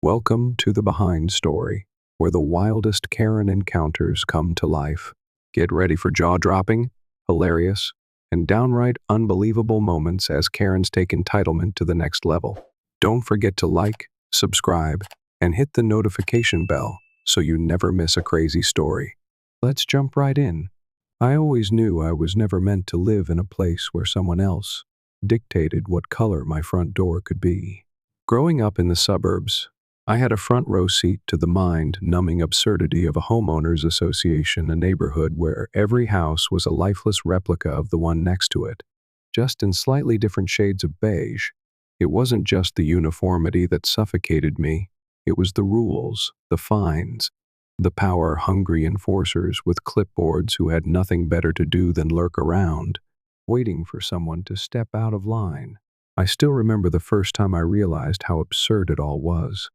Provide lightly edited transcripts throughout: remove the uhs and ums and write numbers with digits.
Welcome to the Behind Story, where the wildest Karen encounters come to life. Get ready for jaw-dropping, hilarious, and downright unbelievable moments as Karens take entitlement to the next level. Don't forget to like, subscribe, and hit the notification bell so you never miss a crazy story. Let's jump right in. I always knew I was never meant to live in a place where someone else dictated what color my front door could be. Growing up in the suburbs, I had a front row seat to the mind-numbing absurdity of a homeowners association, a neighborhood where every house was a lifeless replica of the one next to it, just in slightly different shades of beige. It wasn't just the uniformity that suffocated me, it was the rules, the fines, the power-hungry enforcers with clipboards who had nothing better to do than lurk around, waiting for someone to step out of line. I still remember the first time I realized how absurd it all was.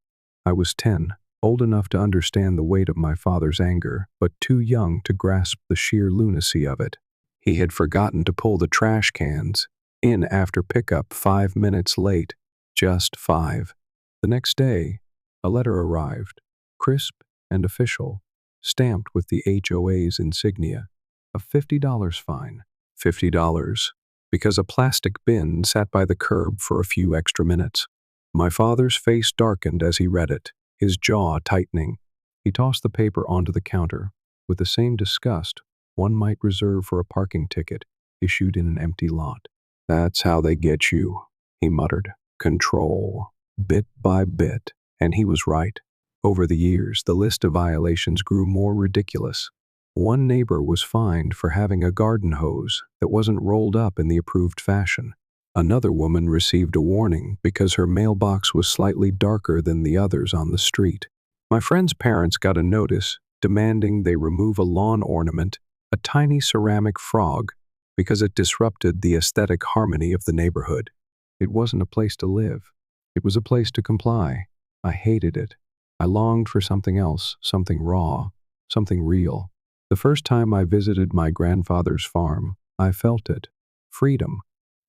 I was 10, old enough to understand the weight of my father's anger, but too young to grasp the sheer lunacy of it. He had forgotten to pull the trash cans in after pickup 5 minutes late, just 5. The next day, a letter arrived, crisp and official, stamped with the HOA's insignia, a $50 fine. $50, because a plastic bin sat by the curb for a few extra minutes. My father's face darkened as he read it, his jaw tightening. He tossed the paper onto the counter, with the same disgust one might reserve for a parking ticket issued in an empty lot. "That's how they get you," he muttered. "Control, bit by bit." And he was right. Over the years, the list of violations grew more ridiculous. One neighbor was fined for having a garden hose that wasn't rolled up in the approved fashion. Another woman received a warning because her mailbox was slightly darker than the others on the street. My friend's parents got a notice demanding they remove a lawn ornament, a tiny ceramic frog, because it disrupted the aesthetic harmony of the neighborhood. It wasn't a place to live. It was a place to comply. I hated it. I longed for something else, something raw, something real. The first time I visited my grandfather's farm, I felt it. Freedom.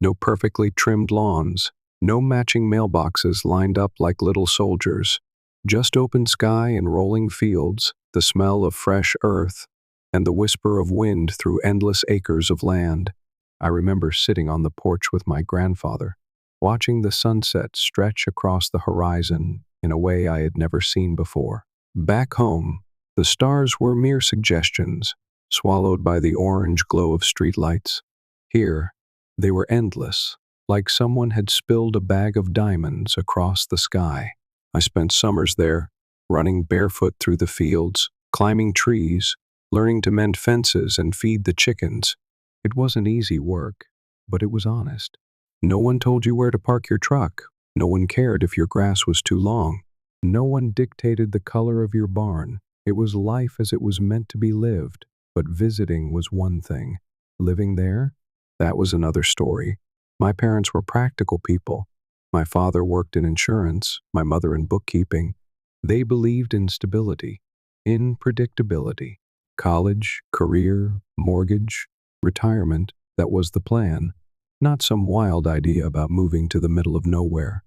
No perfectly trimmed lawns, no matching mailboxes lined up like little soldiers, just open sky and rolling fields, the smell of fresh earth, and the whisper of wind through endless acres of land. I remember sitting on the porch with my grandfather, watching the sunset stretch across the horizon in a way I had never seen before. Back home, the stars were mere suggestions, swallowed by the orange glow of streetlights. Here, they were endless, like someone had spilled a bag of diamonds across the sky. I spent summers there, running barefoot through the fields, climbing trees, learning to mend fences and feed the chickens. It wasn't easy work, but it was honest. No one told you where to park your truck. No one cared if your grass was too long. No one dictated the color of your barn. It was life as it was meant to be lived. But visiting was one thing. Living there? That was another story. My parents were practical people. My father worked in insurance, my mother in bookkeeping. They believed in stability, in predictability. College, career, mortgage, retirement, that was the plan. Not some wild idea about moving to the middle of nowhere.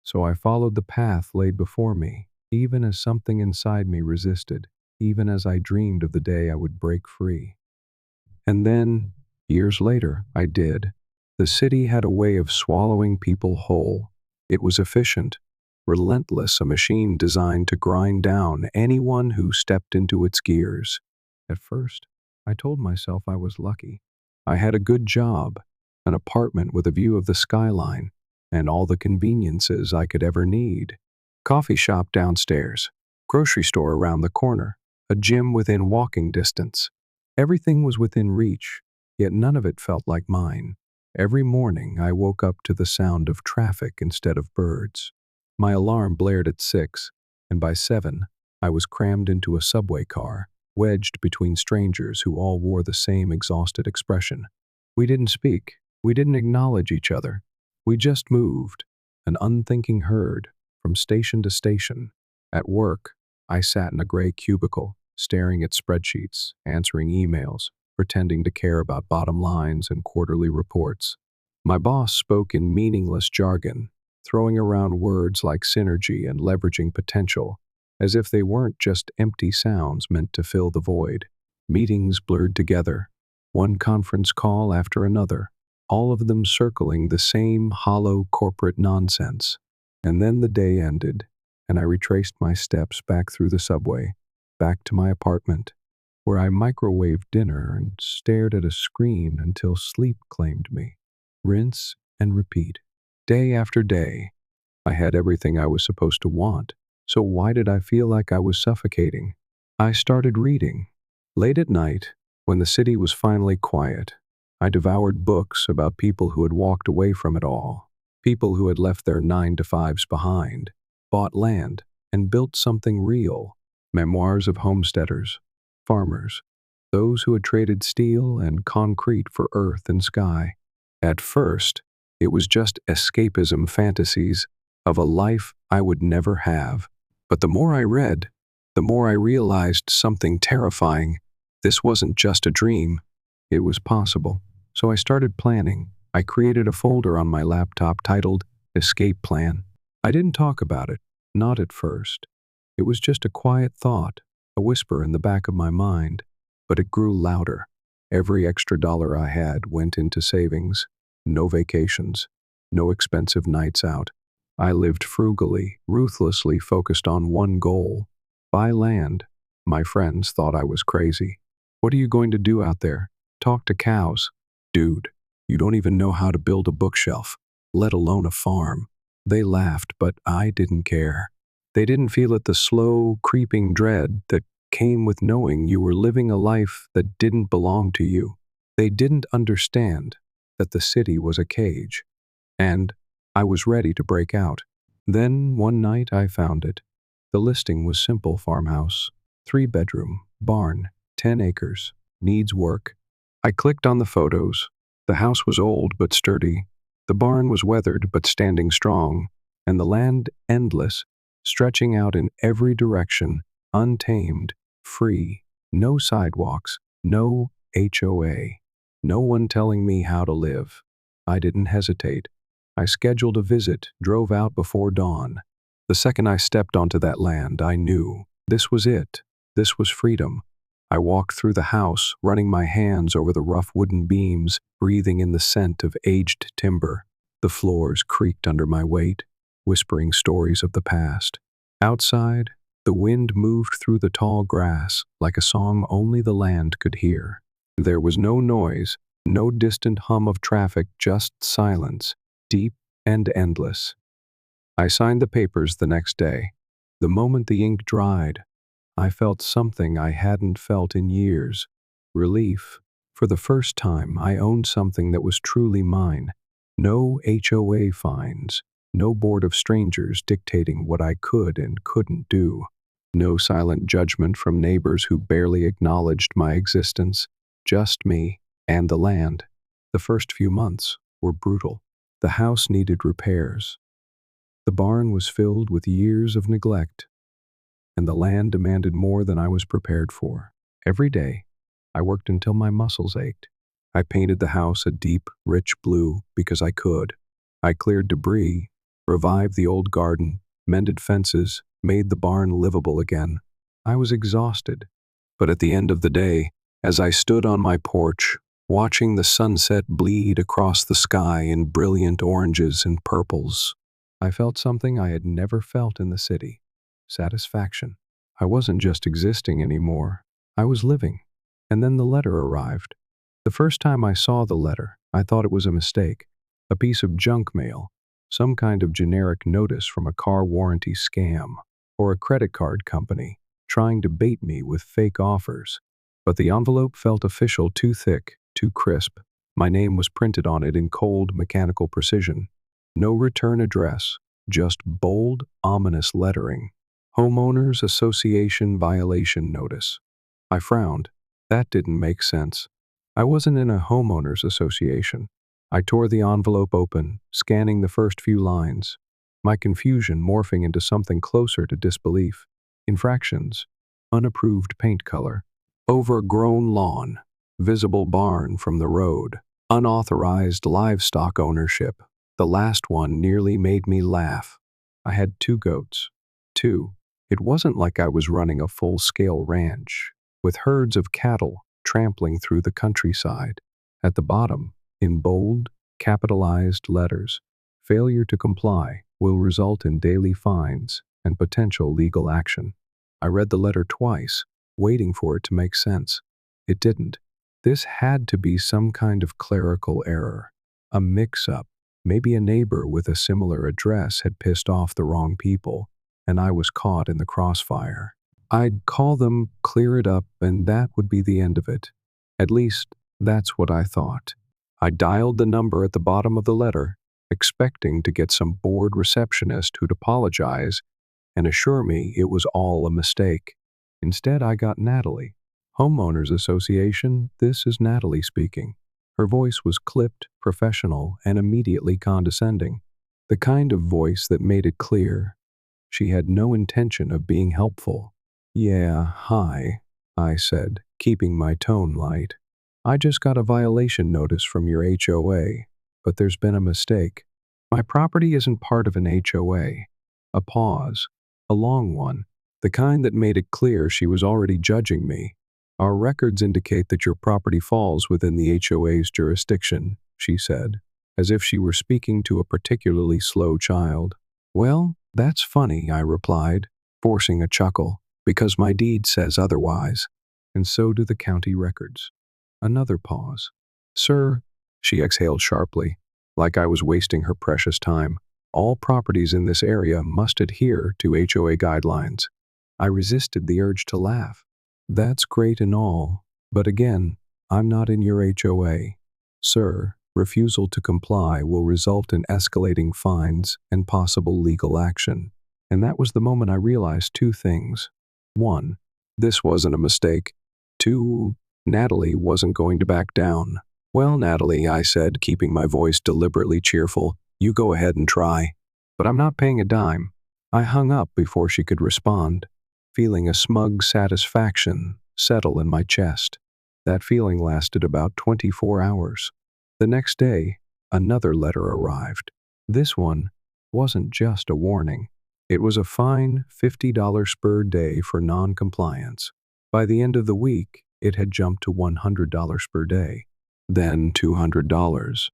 So I followed the path laid before me, even as something inside me resisted, even as I dreamed of the day I would break free. And then, years later, I did. The city had a way of swallowing people whole. It was efficient, relentless, a machine designed to grind down anyone who stepped into its gears. At first, I told myself I was lucky. I had a good job, an apartment with a view of the skyline, and all the conveniences I could ever need. Coffee shop downstairs, grocery store around the corner, a gym within walking distance. Everything was within reach, yet none of it felt like mine. Every morning I woke up to the sound of traffic instead of birds. My alarm blared at 6, and by 7, I was crammed into a subway car, wedged between strangers who all wore the same exhausted expression. We didn't speak. We didn't acknowledge each other. We just moved, an unthinking herd, from station to station. At work, I sat in a gray cubicle, staring at spreadsheets, answering emails, pretending to care about bottom lines and quarterly reports. My boss spoke in meaningless jargon, throwing around words like synergy and leveraging potential, as if they weren't just empty sounds meant to fill the void. Meetings blurred together, one conference call after another, all of them circling the same hollow corporate nonsense. And then the day ended, and I retraced my steps back through the subway, back to my apartment, where I microwaved dinner and stared at a screen until sleep claimed me. Rinse and repeat. Day after day, I had everything I was supposed to want, so why did I feel like I was suffocating? I started reading. Late at night, when the city was finally quiet, I devoured books about people who had walked away from it all, people who had left their 9-to-5s behind, bought land, and built something real, memoirs of homesteaders, farmers, those who had traded steel and concrete for earth and sky. At first, it was just escapism fantasies of a life I would never have. But the more I read, the more I realized something terrifying. This wasn't just a dream. It was possible. So I started planning. I created a folder on my laptop titled Escape Plan. I didn't talk about it, not at first. It was just a quiet thought, a whisper in the back of my mind. But it grew louder. Every extra dollar I had went into savings. No vacations, no expensive nights out. I lived frugally, ruthlessly focused on one goal: buy land. My friends thought I was crazy. What are you going to do out there? Talk to cows? Dude, you don't even know how to build a bookshelf, let alone a farm. They laughed, but I didn't care. They didn't feel it, the slow, creeping dread that came with knowing you were living a life that didn't belong to you. They didn't understand that the city was a cage, and I was ready to break out. Then one night I found it. The listing was simple: farmhouse, 3-bedroom, barn, 10 acres, needs work. I clicked on the photos. The house was old but sturdy. The barn was weathered but standing strong, and the land endless, stretching out in every direction, untamed, free, no sidewalks, no HOA, no one telling me how to live. I didn't hesitate. I scheduled a visit, drove out before dawn. The second I stepped onto that land, I knew this was it. This was freedom. I walked through the house, running my hands over the rough wooden beams, breathing in the scent of aged timber. The floors creaked under my weight, whispering stories of the past. Outside, the wind moved through the tall grass like a song only the land could hear. There was no noise, no distant hum of traffic, just silence, deep and endless. I signed the papers the next day. The moment the ink dried, I felt something I hadn't felt in years: relief. For the first time, I owned something that was truly mine. No HOA fines, no board of strangers dictating what I could and couldn't do. No silent judgment from neighbors who barely acknowledged my existence. Just me and the land. The first few months were brutal. The house needed repairs. The barn was filled with years of neglect, and the land demanded more than I was prepared for. Every day, I worked until my muscles ached. I painted the house a deep, rich blue because I could. I cleared debris, revived the old garden, mended fences, made the barn livable again. I was exhausted, but at the end of the day, as I stood on my porch, watching the sunset bleed across the sky in brilliant oranges and purples, I felt something I had never felt in the city: satisfaction. I wasn't just existing anymore. I was living. And then the letter arrived. The first time I saw the letter, I thought it was a mistake, a piece of junk mail, some kind of generic notice from a car warranty scam, or a credit card company trying to bait me with fake offers. But the envelope felt official, too thick, too crisp. My name was printed on it in cold, mechanical precision. No return address, just bold, ominous lettering. Homeowners Association violation notice. I frowned. That didn't make sense. I wasn't in a homeowners association. I tore the envelope open, scanning the first few lines, my confusion morphing into something closer to disbelief. Infractions: unapproved paint color, overgrown lawn, visible barn from the road, unauthorized livestock ownership. The last one nearly made me laugh. I had 2 goats. 2. It wasn't like I was running a full-scale ranch, with herds of cattle trampling through the countryside. At the bottom, in bold, capitalized letters, failure to comply will result in daily fines and potential legal action. I read the letter twice, waiting for it to make sense. It didn't. This had to be some kind of clerical error, a mix-up. Maybe a neighbor with a similar address had pissed off the wrong people, and I was caught in the crossfire. I'd call them, clear it up, and that would be the end of it. At least, that's what I thought. I dialed the number at the bottom of the letter, expecting to get some bored receptionist who'd apologize and assure me it was all a mistake. Instead, I got Natalie. Homeowners Association, this is Natalie speaking. Her voice was clipped, professional, and immediately condescending. The kind of voice that made it clear she had no intention of being helpful. "Yeah, hi," I said, keeping my tone light. "I just got a violation notice from your HOA, but there's been a mistake. My property isn't part of an HOA." A pause, a long one, the kind that made it clear she was already judging me. "Our records indicate that your property falls within the HOA's jurisdiction," she said, as if she were speaking to a particularly slow child. "Well, that's funny," I replied, forcing a chuckle, "because my deed says otherwise, and so do the county records." Another pause. "Sir," she exhaled sharply, like I was wasting her precious time, "all properties in this area must adhere to HOA guidelines." I resisted the urge to laugh. "That's great and all, but again, I'm not in your HOA. Sir, refusal to comply will result in escalating fines and possible legal action." And that was the moment I realized 2 things. 1, this wasn't a mistake. 2, Natalie wasn't going to back down. "Well, Natalie," I said, keeping my voice deliberately cheerful, "you go ahead and try. But I'm not paying a dime." I hung up before she could respond, feeling a smug satisfaction settle in my chest. That feeling lasted about 24 hours. The next day, another letter arrived. This one wasn't just a warning. It was a fine $50 per day for non-compliance. By the end of the week, it had jumped to $100 per day, then $200.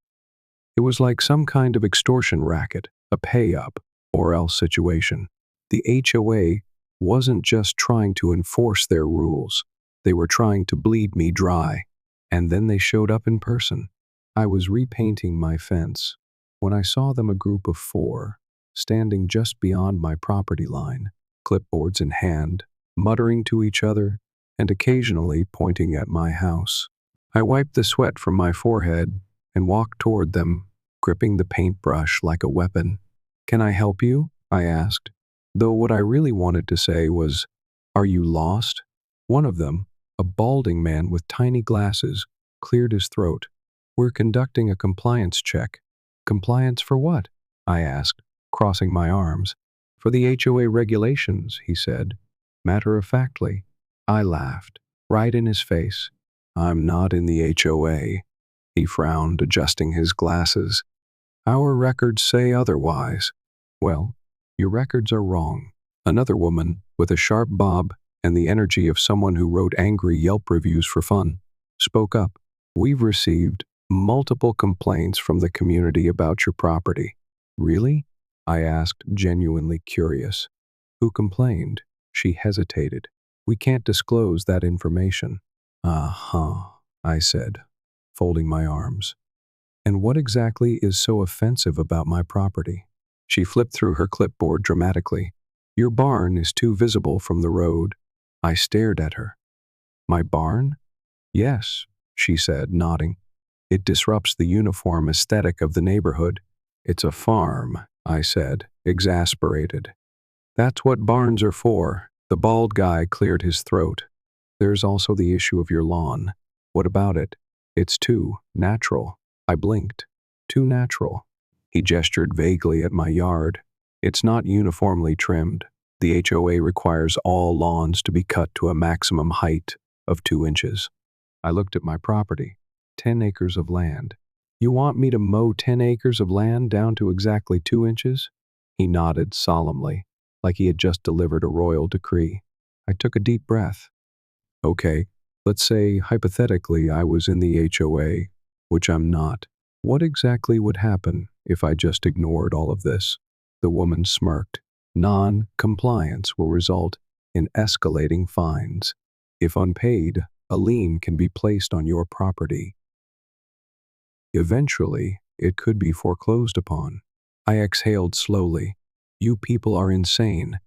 It was like some kind of extortion racket, a pay-up, or else situation. The HOA wasn't just trying to enforce their rules. They were trying to bleed me dry. And then they showed up in person. I was repainting my fence when I saw them, a group of 4, standing just beyond my property line, clipboards in hand, muttering to each other, and occasionally pointing at my house. I wiped the sweat from my forehead and walked toward them, gripping the paintbrush like a weapon. "Can I help you?" I asked, though what I really wanted to say was, "Are you lost?" One of them, a balding man with tiny glasses, cleared his throat. "We're conducting a compliance check." "Compliance for what?" I asked, crossing my arms. "For the HOA regulations," he said, matter-of-factly. I laughed, right in his face. "I'm not in the HOA." He frowned, adjusting his glasses. "Our records say otherwise." "Well, your records are wrong." Another woman, with a sharp bob and the energy of someone who wrote angry Yelp reviews for fun, spoke up. "We've received multiple complaints from the community about your property." "Really?" I asked, genuinely curious. "Who complained?" She hesitated. "We can't disclose that information." "Uh-huh," I said, folding my arms. "And what exactly is so offensive about my property?" She flipped through her clipboard dramatically. "Your barn is too visible from the road." I stared at her. "My barn?" "Yes," she said, nodding. "It disrupts the uniform aesthetic of the neighborhood." "It's a farm," I said, exasperated. "That's what barns are for." The bald guy cleared his throat. "There's also the issue of your lawn. What about it?" "It's too natural." I blinked. "Too natural?" He gestured vaguely at my yard. "It's not uniformly trimmed. The HOA requires all lawns to be cut to a maximum height of 2 inches. I looked at my property, 10 acres of land. You want me to mow 10 acres of land down to exactly 2 inches? He nodded solemnly, like he had just delivered a royal decree. I took a deep breath. Okay, let's say hypothetically I was in the HOA, which I'm not. What exactly would happen if I just ignored all of this? The woman smirked. Non-compliance will result in escalating fines. If unpaid, a lien can be placed on your property. Eventually, it could be foreclosed upon. I exhaled slowly. You people are insane.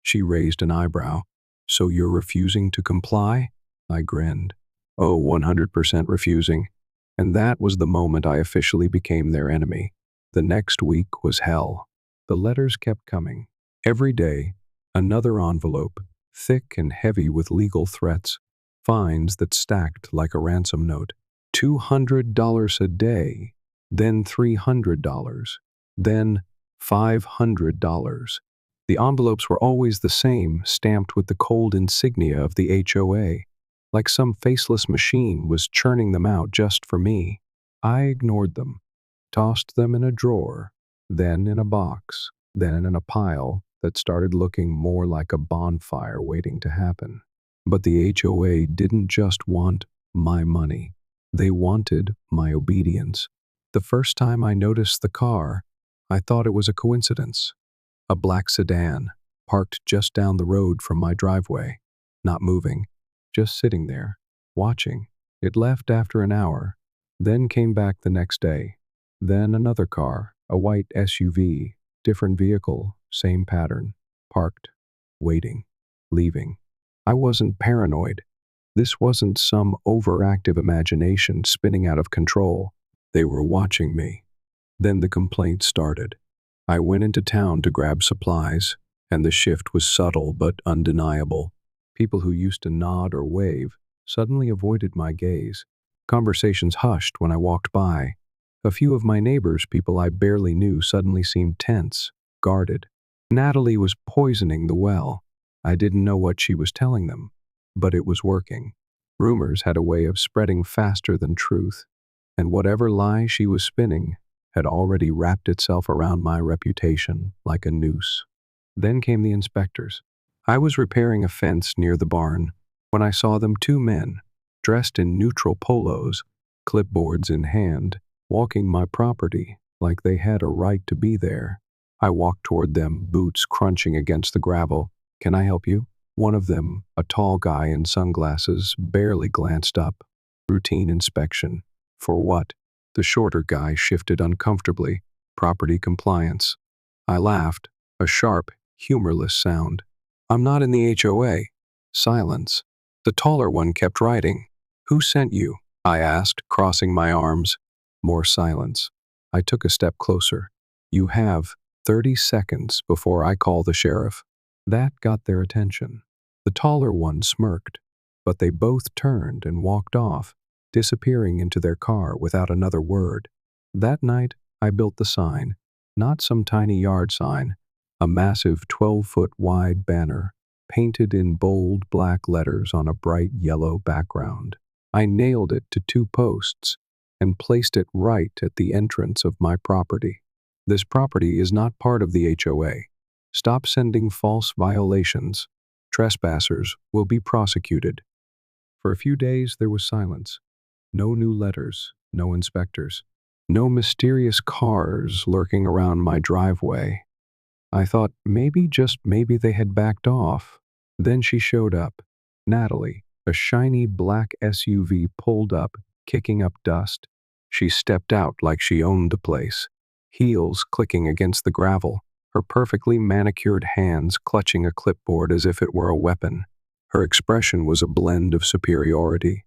She raised an eyebrow. So you're refusing to comply? I grinned. Oh, 100% refusing. And that was the moment I officially became their enemy. The next week was hell. The letters kept coming. Every day, another envelope, thick and heavy with legal threats, fines that stacked like a ransom note. $200 a day, then $300, then $500. The envelopes were always the same, stamped with the cold insignia of the HOA, like some faceless machine was churning them out just for me. I ignored them, tossed them in a drawer, then in a box, then in a pile that started looking more like a bonfire waiting to happen. But the HOA didn't just want my money. They wanted my obedience. The first time I noticed the car, I thought it was a coincidence. A black sedan, parked just down the road from my driveway, not moving, just sitting there, watching. It left after an hour, then came back the next day. Then another car, a white SUV, different vehicle, same pattern, parked, waiting, leaving. I wasn't paranoid. This wasn't some overactive imagination spinning out of control. They were watching me. Then the complaint started. I went into town to grab supplies, and the shift was subtle but undeniable. People who used to nod or wave suddenly avoided my gaze. Conversations hushed when I walked by. A few of my neighbors, people I barely knew, suddenly seemed tense, guarded. Natalie was poisoning the well. I didn't know what she was telling them, but it was working. Rumors had a way of spreading faster than truth, and whatever lie she was spinning had already wrapped itself around my reputation like a noose. Then came the inspectors. I was repairing a fence near the barn when I saw them, two men, dressed in neutral polos, clipboards in hand, walking my property like they had a right to be there. I walked toward them, boots crunching against the gravel. Can I help you? One of them, a tall guy in sunglasses, barely glanced up. Routine inspection. For what? The shorter guy shifted uncomfortably. Property compliance. I laughed, a sharp, humorless sound. I'm not in the HOA. Silence. The taller one kept writing. Who sent you? I asked, crossing my arms. More silence. I took a step closer. You have 30 seconds before I call the sheriff. That got their attention. The taller one smirked, but they both turned and walked off, disappearing into their car without another word. That night, I built the sign, not some tiny yard sign, a massive 12-foot wide banner, painted in bold black letters on a bright yellow background. I nailed it to 2 posts and placed it right at the entrance of my property. This property is not part of the HOA. Stop sending false violations. Trespassers will be prosecuted. For a few days, there was silence. No new letters, no inspectors, no mysterious cars lurking around my driveway. I thought maybe, just maybe, they had backed off. Then she showed up. Natalie, a shiny black SUV pulled up, kicking up dust. She stepped out like she owned the place, heels clicking against the gravel, her perfectly manicured hands clutching a clipboard as if it were a weapon. Her expression was a blend of superiority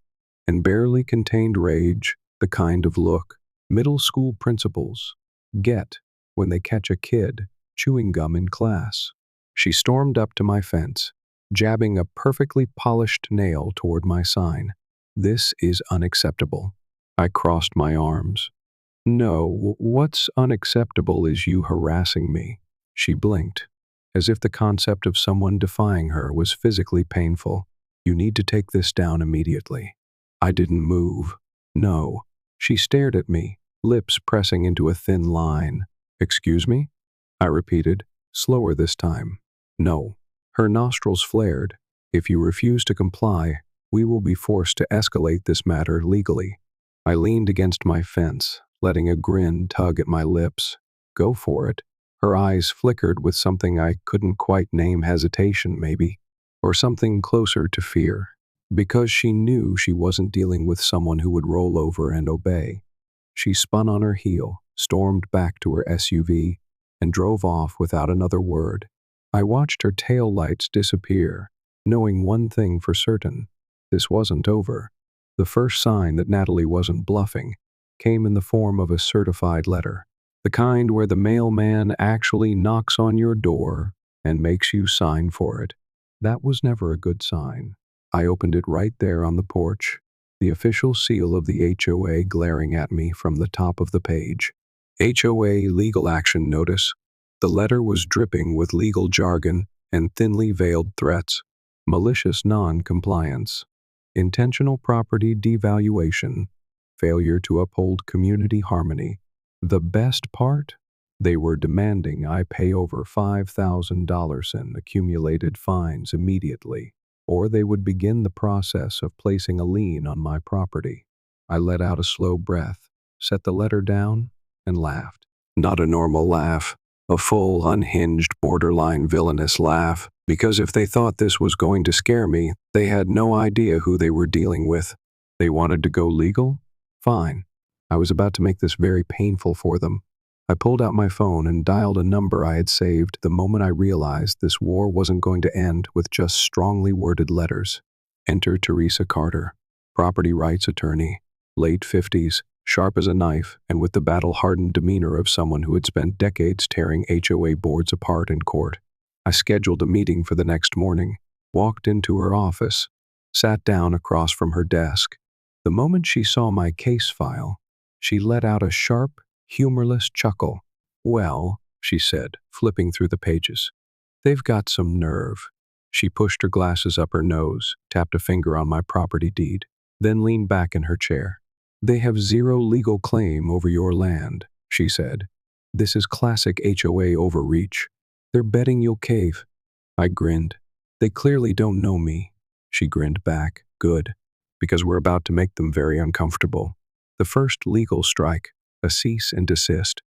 and barely contained rage, the kind of look middle school principals get when they catch a kid chewing gum in class. She stormed up to my fence, jabbing a perfectly polished nail toward my sign. This is unacceptable. I crossed my arms. No, what's unacceptable is you harassing me. She blinked, as if the concept of someone defying her was physically painful. You need to take this down immediately. I didn't move. No. She stared at me, lips pressing into a thin line. "Excuse me?" I repeated, slower this time. "No." Her nostrils flared. "If you refuse to comply, we will be forced to escalate this matter legally." I leaned against my fence, letting a grin tug at my lips. "Go for it." Her eyes flickered with something I couldn't quite name, hesitation maybe, or something closer to fear. Because she knew she wasn't dealing with someone who would roll over and obey. She spun on her heel, stormed back to her SUV, and drove off without another word. I watched her tail lights disappear, knowing one thing for certain: this wasn't over. The first sign that Natalie wasn't bluffing came in the form of a certified letter, the kind where the mailman actually knocks on your door and makes you sign for it. That was never a good sign. I opened it right there on the porch, the official seal of the HOA glaring at me from the top of the page. HOA Legal Action Notice. The letter was dripping with legal jargon and thinly veiled threats. Malicious non-compliance. Intentional property devaluation. Failure to uphold community harmony. The best part? They were demanding I pay over $5,000 in accumulated fines immediately, or they would begin the process of placing a lien on my property. I let out a slow breath, set the letter down, and laughed. Not a normal laugh, a full, unhinged, borderline villainous laugh, because if they thought this was going to scare me, they had no idea who they were dealing with. They wanted to go legal? Fine. I was about to make this very painful for them. I pulled out my phone and dialed a number I had saved the moment I realized this war wasn't going to end with just strongly worded letters. Enter Teresa Carter, property rights attorney, late 50s, sharp as a knife and with the battle-hardened demeanor of someone who had spent decades tearing HOA boards apart in court. I scheduled a meeting for the next morning, walked into her office, sat down across from her desk. The moment she saw my case file, she let out a sharp, humorless chuckle. "Well," she said, flipping through the pages, "they've got some nerve." She pushed her glasses up her nose, tapped a finger on my property deed, then leaned back in her chair. "They have zero legal claim over your land," she said. "This is classic HOA overreach. They're betting you'll cave." I grinned. "They clearly don't know me." She grinned back. "Good, because we're about to make them very uncomfortable. The first legal strike, a cease and desist,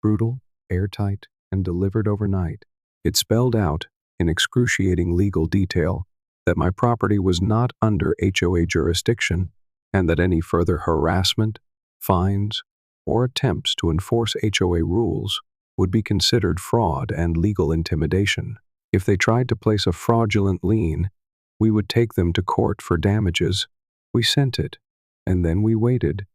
brutal, airtight, and delivered overnight. It spelled out, in excruciating legal detail, that my property was not under HOA jurisdiction, and that any further harassment, fines, or attempts to enforce HOA rules would be considered fraud and legal intimidation. If they tried to place a fraudulent lien, we would take them to court for damages. We sent it, and then we waited.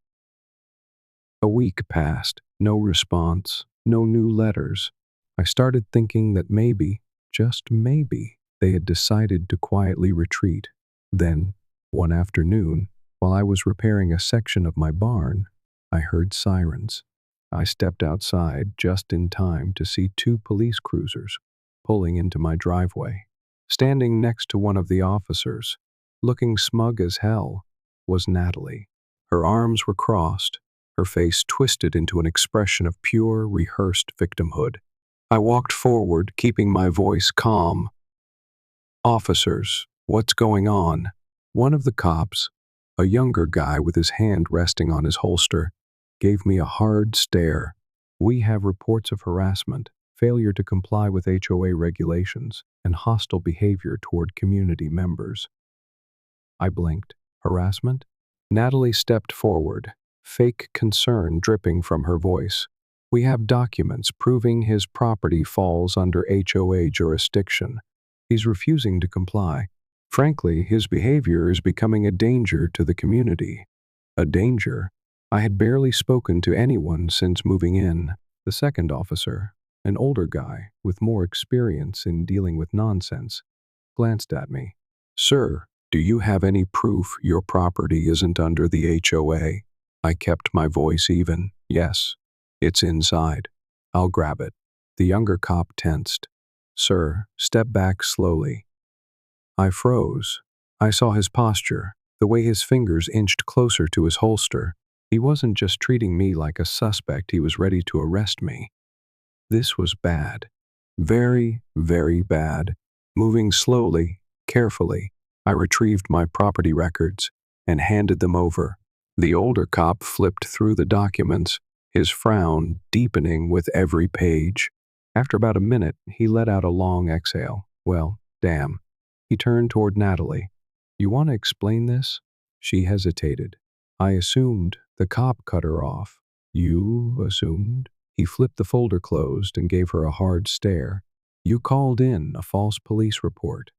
A week passed, no response, no new letters. I started thinking that maybe, just maybe, they had decided to quietly retreat. Then, one afternoon, while I was repairing a section of my barn, I heard sirens. I stepped outside just in time to see 2 police cruisers pulling into my driveway. Standing next to one of the officers, looking smug as hell, was Natalie. Her arms were crossed, her face twisted into an expression of pure, rehearsed victimhood. I walked forward, keeping my voice calm. "Officers, what's going on?" One of the cops, a younger guy with his hand resting on his holster, gave me a hard stare. "We have reports of harassment, failure to comply with HOA regulations, and hostile behavior toward community members." I blinked. Harassment? Natalie stepped forward, fake concern dripping from her voice. "We have documents proving his property falls under HOA jurisdiction. He's refusing to comply. Frankly, his behavior is becoming a danger to the community." A danger? I had barely spoken to anyone since moving in. The second officer, an older guy with more experience in dealing with nonsense, glanced at me. "Sir, do you have any proof your property isn't under the HOA?" I kept my voice even. "Yes, it's inside. I'll grab it." The younger cop tensed. "Sir, step back slowly." I froze. I saw his posture, the way his fingers inched closer to his holster. He wasn't just treating me like a suspect, he was ready to arrest me. This was bad. Very, very bad. Moving slowly, carefully, I retrieved my property records and handed them over. The older cop flipped through the documents, his frown deepening with every page. After about a minute, he let out a long exhale. Well, damn. He turned toward Natalie. You want to explain this? She hesitated. I assumed. The cop cut her off. You assumed? He flipped the folder closed and gave her a hard stare. You called in a false police report.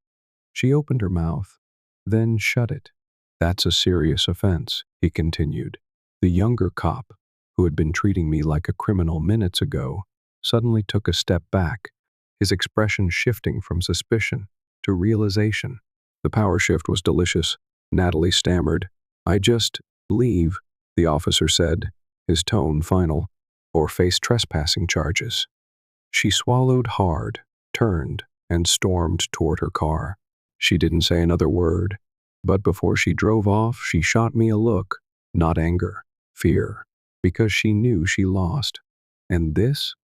She opened her mouth, then shut it. That's a serious offense, he continued. The younger cop, who had been treating me like a criminal minutes ago, suddenly took a step back, his expression shifting from suspicion to realization. The power shift was delicious. Natalie stammered. I just leave, the officer said, his tone final, or face trespassing charges. She swallowed hard, turned, and stormed toward her car. She didn't say another word, but before she drove off, she shot me a look, not anger, fear, because she knew she lost. And this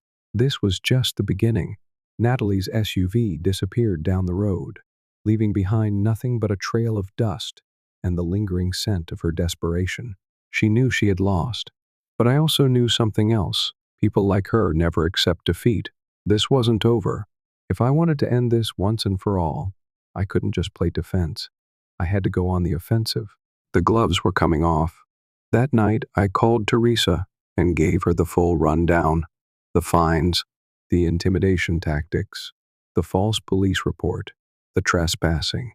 was just the beginning. Natalie's SUV disappeared down the road, leaving behind nothing but a trail of dust and the lingering scent of her desperation. She knew she had lost, but I also knew something else. People like her never accept defeat. This wasn't over. If I wanted to end this once and for all, I couldn't just play defense. I had to go on the offensive. The gloves were coming off. That night, I called Teresa and gave her the full rundown. The fines, the intimidation tactics, the false police report, the trespassing,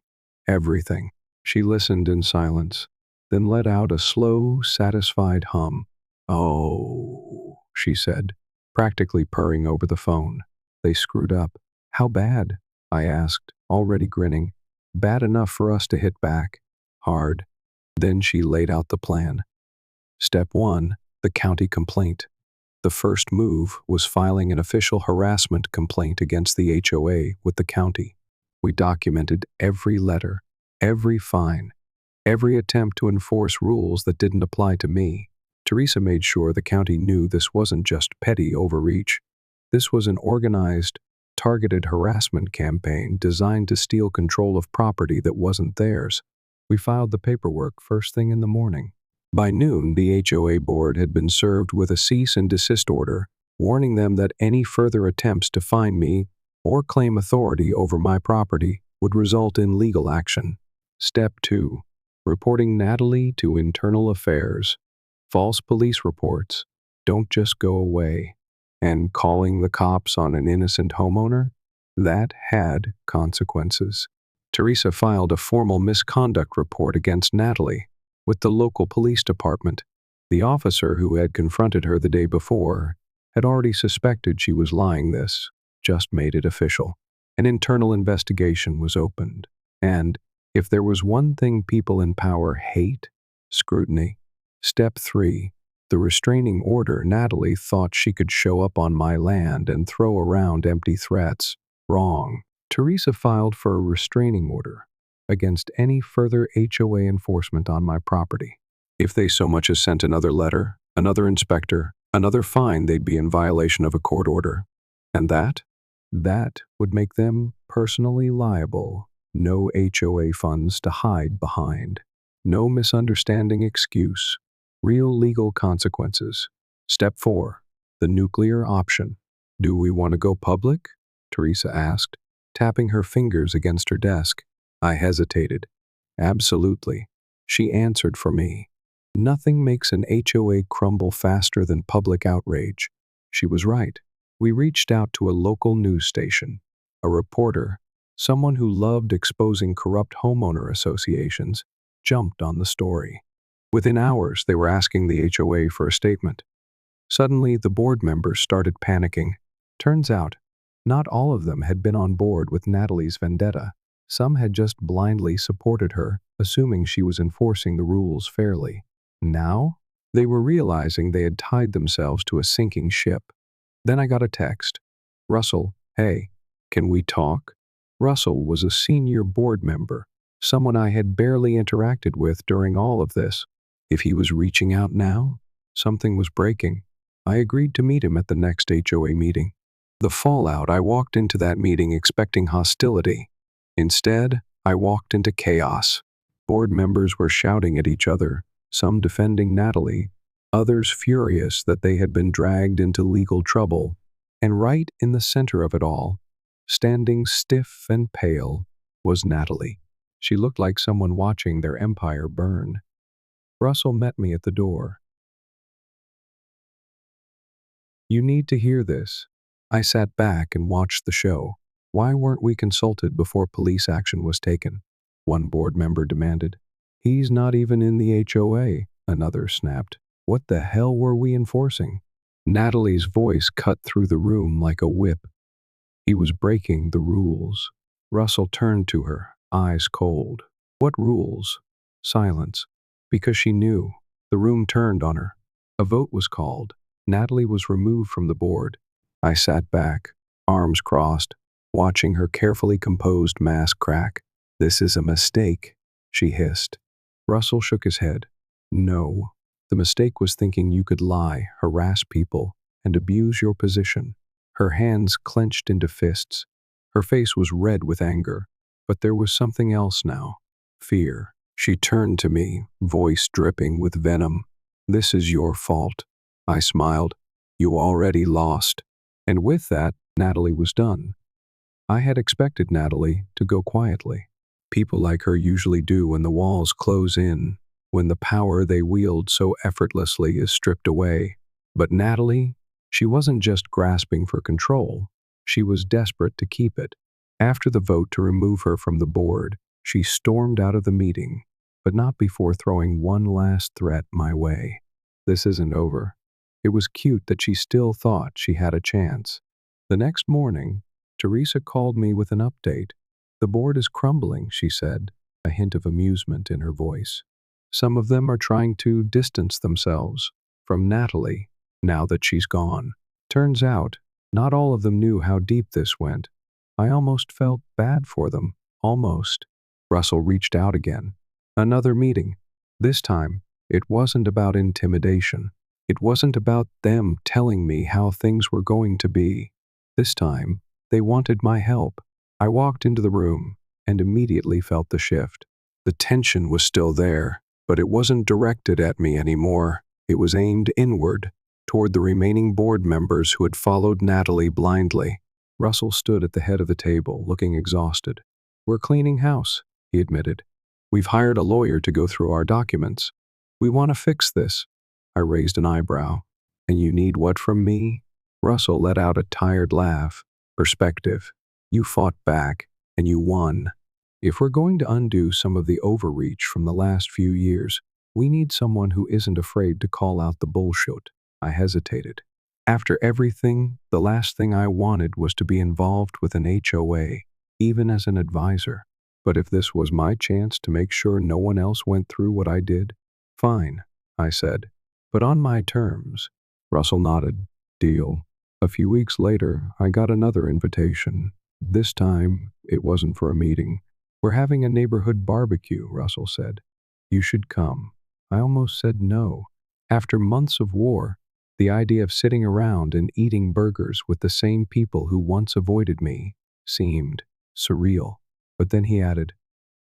everything. She listened in silence, then let out a slow, satisfied hum. Oh, she said, practically purring over the phone. They screwed up. How bad? I asked, already grinning. Bad enough for us to hit back. Hard. Then she laid out the plan. Step 1, the county complaint. The first move was filing an official harassment complaint against the HOA with the county. We documented every letter, every fine, every attempt to enforce rules that didn't apply to me. Teresa made sure the county knew this wasn't just petty overreach. This was an organized, targeted harassment campaign designed to steal control of property that wasn't theirs. We filed the paperwork first thing in the morning. By noon, the HOA board had been served with a cease and desist order, warning them that any further attempts to fine me or claim authority over my property would result in legal action. Step 2. Reporting Natalie to Internal Affairs. False police reports don't just go away. And calling the cops on an innocent homeowner? That had consequences. Teresa filed a formal misconduct report against Natalie with the local police department. The officer who had confronted her the day before had already suspected she was lying. This just made it official. An internal investigation was opened. And if there was one thing people in power hate, scrutiny. Step 3. The restraining order. Natalie thought she could show up on my land and throw around empty threats. Wrong. Teresa filed for a restraining order against any further HOA enforcement on my property. If they so much as sent another letter, another inspector, another fine, they'd be in violation of a court order. And that would make them personally liable. No HOA funds to hide behind. No misunderstanding excuse. Real legal consequences. Step 4. The nuclear option. Do we want to go public? Teresa asked, tapping her fingers against her desk. I hesitated. Absolutely. She answered for me. Nothing makes an HOA crumble faster than public outrage. She was right. We reached out to a local news station. A reporter, someone who loved exposing corrupt homeowner associations, jumped on the story. Within hours, they were asking the HOA for a statement. Suddenly, the board members started panicking. Turns out, not all of them had been on board with Natalie's vendetta. Some had just blindly supported her, assuming she was enforcing the rules fairly. Now, they were realizing they had tied themselves to a sinking ship. Then I got a text. Russell, hey, can we talk? Russell was a senior board member, someone I had barely interacted with during all of this. If he was reaching out now, Something was breaking. I agreed to meet him at the next HOA meeting. The fallout, I walked into that meeting expecting hostility. Instead, I walked into chaos. Board members were shouting at each other, some defending Natalie, others furious that they had been dragged into legal trouble. And right in the center of it all, standing stiff and pale, was Natalie. She looked like someone watching their empire burn. Russell met me at the door. "You need to hear this." I sat back and watched the show. "Why weren't we consulted before police action was taken?" one board member demanded. "He's not even in the HOA, another snapped. "What the hell were we enforcing?" Natalie's voice cut through the room like a whip. "He was breaking the rules." Russell turned to her, eyes cold. "What rules?" Silence. Because she knew. The room turned on her. A vote was called. Natalie was removed from the board. I sat back, arms crossed, watching her carefully composed mask crack. "This is a mistake," she hissed. Russell shook his head. "No. The mistake was thinking you could lie, harass people, and abuse your position." Her hands clenched into fists. Her face was red with anger. But there was something else now. Fear. She turned to me, voice dripping with venom. "This is your fault." I smiled. "You already lost." And with that, Natalie was done. I had expected Natalie to go quietly. People like her usually do when the walls close in, when the power they wield so effortlessly is stripped away. But Natalie, she wasn't just grasping for control. She was desperate to keep it. After the vote to remove her from the board, she stormed out of the meeting, but not before throwing one last threat my way. "This isn't over." It was cute that she still thought she had a chance. The next morning, Teresa called me with an update. "The board is crumbling," she said, a hint of amusement in her voice. "Some of them are trying to distance themselves from Natalie now that she's gone." Turns out, not all of them knew how deep this went. I almost felt bad for them. Almost. Russell reached out again. Another meeting. This time, it wasn't about intimidation. It wasn't about them telling me how things were going to be. This time, they wanted my help. I walked into the room and immediately felt the shift. The tension was still there, but it wasn't directed at me anymore. It was aimed inward, toward the remaining board members who had followed Natalie blindly. Russell stood at the head of the table, looking exhausted. "We're cleaning house," he admitted. "We've hired a lawyer to go through our documents. We want to fix this." I raised an eyebrow. "And you need what from me?" Russell let out a tired laugh. "Perspective. You fought back, and you won. If we're going to undo some of the overreach from the last few years, we need someone who isn't afraid to call out the bullshit." I hesitated. After everything, the last thing I wanted was to be involved with an HOA, even as an advisor. But if this was my chance to make sure no one else went through what I did, fine, I said. "But on my terms." Russell nodded. "Deal." A few weeks later, I got another invitation. This time, it wasn't for a meeting. "We're having a neighborhood barbecue," Russell said. "You should come." I almost said no. After months of war, the idea of sitting around and eating burgers with the same people who once avoided me seemed surreal. But then he added,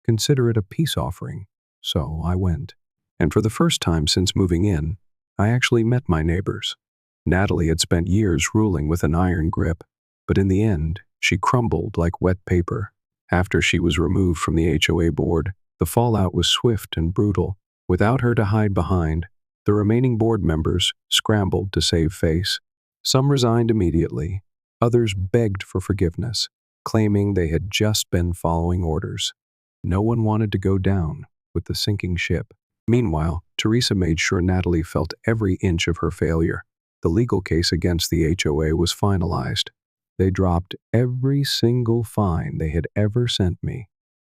"Consider it a peace offering." So I went. And for the first time since moving in, I actually met my neighbors. Natalie had spent years ruling with an iron grip, but in the end, she crumbled like wet paper. After she was removed from the HOA board, the fallout was swift and brutal. Without her to hide behind, the remaining board members scrambled to save face. Some resigned immediately. Others begged for forgiveness, claiming they had just been following orders. No one wanted to go down with the sinking ship. Meanwhile, Teresa made sure Natalie felt every inch of her failure. The legal case against the HOA was finalized. They dropped every single fine they had ever sent me,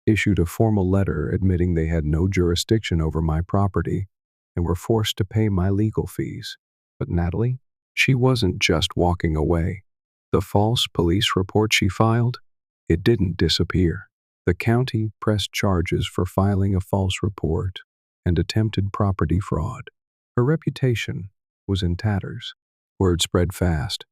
issued a formal letter admitting they had no jurisdiction over my property, and were forced to pay my legal fees. But Natalie, she wasn't just walking away. The false police report she filed, it didn't disappear. The county pressed charges for filing a false report and attempted property fraud. Her reputation, was in tatters. Word spread fast.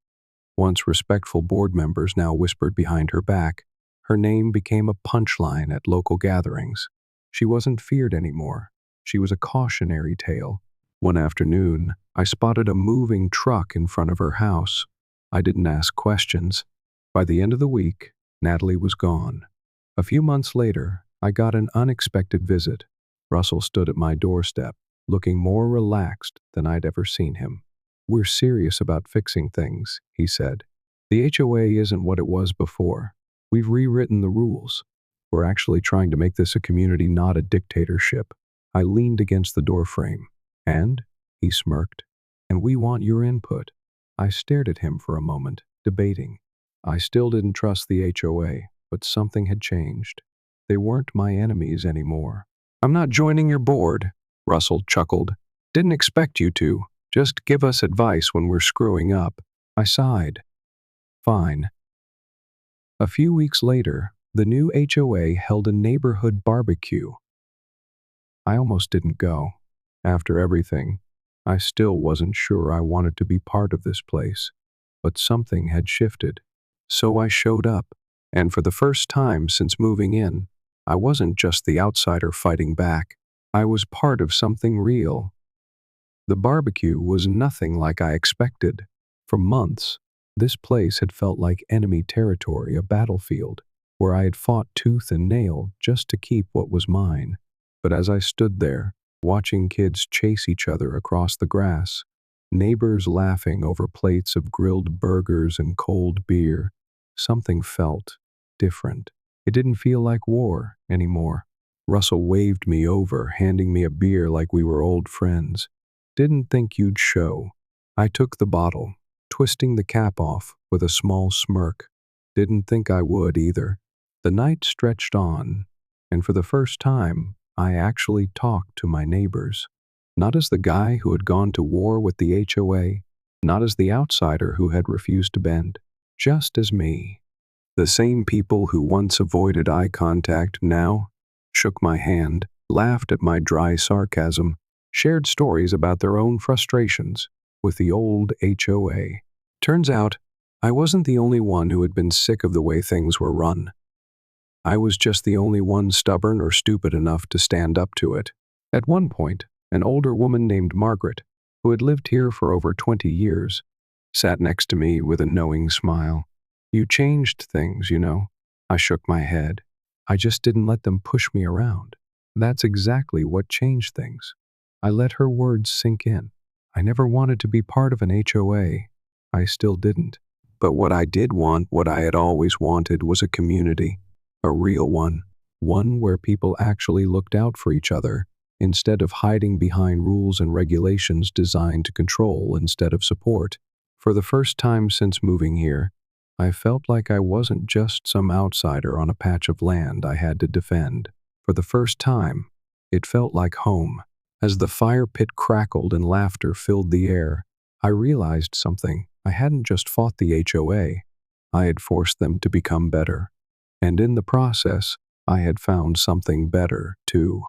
Once respectful board members now whispered behind her back. Her name became a punchline at local gatherings. She wasn't feared anymore. She was a cautionary tale. One afternoon, I spotted a moving truck in front of her house. I didn't ask questions. By the end of the week, Natalie was gone. A few months later, I got an unexpected visit. Russell stood at my doorstep, looking more relaxed than I'd ever seen him. "We're serious about fixing things," he said. "The HOA isn't what it was before. We've rewritten the rules. We're actually trying to make this a community, not a dictatorship." I leaned against the doorframe. "And?" he smirked. "And we want your input." I stared at him for a moment, debating. I still didn't trust the HOA, but something had changed. They weren't my enemies anymore. "I'm not joining your board," Russell chuckled. "Didn't expect you to. Just give us advice when we're screwing up." I sighed. "Fine." A few weeks later, the new HOA held a neighborhood barbecue. I almost didn't go. After everything, I still wasn't sure I wanted to be part of this place. But something had shifted. So I showed up, and for the first time since moving in, I wasn't just the outsider fighting back. I was part of something real. The barbecue was nothing like I expected. For months, this place had felt like enemy territory, a battlefield, where I had fought tooth and nail just to keep what was mine. But as I stood there, watching kids chase each other across the grass, neighbors laughing over plates of grilled burgers and cold beer, something felt different. It didn't feel like war anymore. Russell waved me over, handing me a beer like we were old friends. "Didn't think you'd show." I took the bottle, twisting the cap off with a small smirk. Didn't think I would either. The night stretched on, and for the first time, I actually talked to my neighbors. Not as the guy who had gone to war with the HOA, not as the outsider who had refused to bend, just as me. The same people who once avoided eye contact now shook my hand, laughed at my dry sarcasm, shared stories about their own frustrations with the old HOA. Turns out, I wasn't the only one who had been sick of the way things were run. I was just the only one stubborn or stupid enough to stand up to it. At one point, an older woman named Margaret, who had lived here for over 20 years, sat next to me with a knowing smile. "You changed things, you know." I shook my head. "I just didn't let them push me around." That's exactly what changed things. I let her words sink in. I never wanted to be part of an HOA. I still didn't. But what I did want, what I had always wanted, was a community. A real one. One where people actually looked out for each other, instead of hiding behind rules and regulations designed to control instead of support. For the first time since moving here, I felt like I wasn't just some outsider on a patch of land I had to defend. For the first time, it felt like home. As the fire pit crackled and laughter filled the air, I realized something. I hadn't just fought the HOA. I had forced them to become better. And in the process, I had found something better, too.